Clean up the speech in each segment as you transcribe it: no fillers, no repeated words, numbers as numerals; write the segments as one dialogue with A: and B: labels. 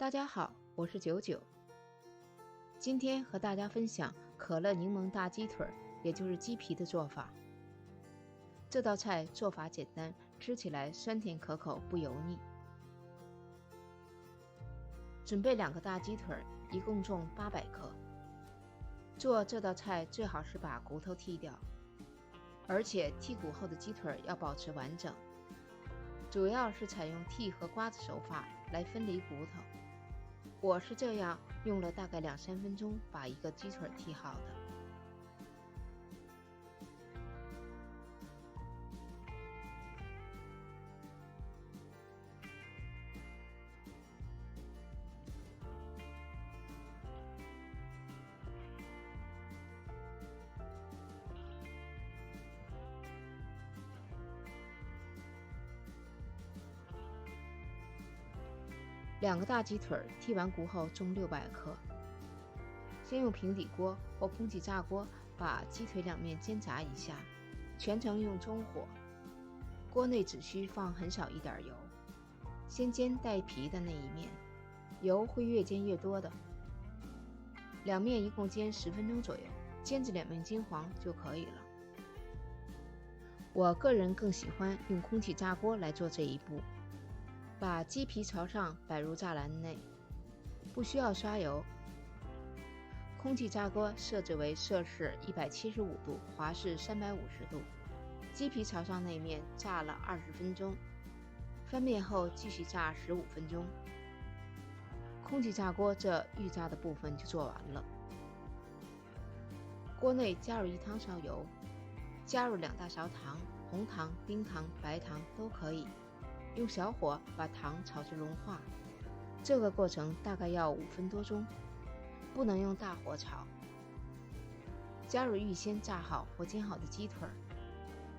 A: 大家好，我是九九。今天和大家分享可乐柠檬大鸡腿，也就是鸡皮的做法。这道菜做法简单，吃起来酸甜可口，不油腻。准备2个大鸡腿，一共重800克。做这道菜最好是把骨头剔掉，而且剔骨后的鸡腿要保持完整。主要是采用剔和刮的手法来分离骨头。我是这样用了大概2-3分钟把一个鸡腿剔好的。2个大鸡腿剔完骨后重600克。先用平底锅或空气炸锅把鸡腿两面煎炸一下，全程用中火。锅内只需放很少一点油，先煎带皮的那一面，油会越煎越多的。两面一共煎10分钟左右，煎至两面金黄就可以了。我个人更喜欢用空气炸锅来做这一步。把鸡皮朝上摆入栅栏内，不需要刷油。空气炸锅设置为摄氏175度，华氏350度。鸡皮朝上那面炸了20分钟，翻面后继续炸15分钟。空气炸锅这预炸的部分就做完了。锅内加入1汤勺油，加入2大勺糖，红糖、冰糖、白糖都可以。用小火把糖炒至融化，这个过程大概要5分多钟，不能用大火炒。加入预先炸好或煎好的鸡腿，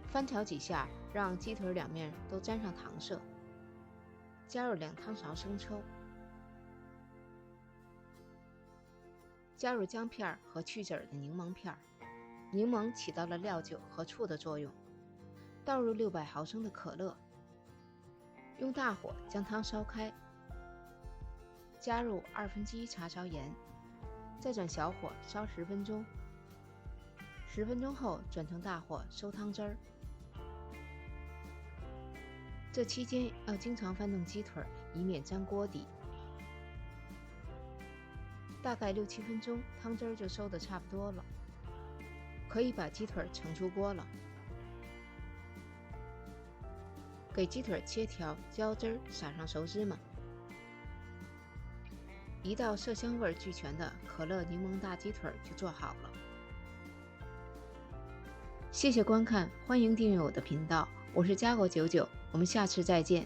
A: 翻炒几下，让鸡腿两面都沾上糖色。加入2汤勺生抽，加入姜片和去籽的柠檬片，柠檬起到了料酒和醋的作用。倒入600毫升的可乐。用大火将汤烧开，加入1/2茶勺盐，再转小火烧10分钟。10分钟后转成大火收汤汁儿。这期间要经常翻动鸡腿，以免粘锅底。大概6-7分钟，汤汁儿就收得差不多了，可以把鸡腿盛出锅了。给鸡腿切条，浇汁，撒上熟芝麻。一道色香味俱全的可乐柠檬大鸡腿就做好了。谢谢观看，欢迎订阅我的频道，我是家国99，我们下次再见。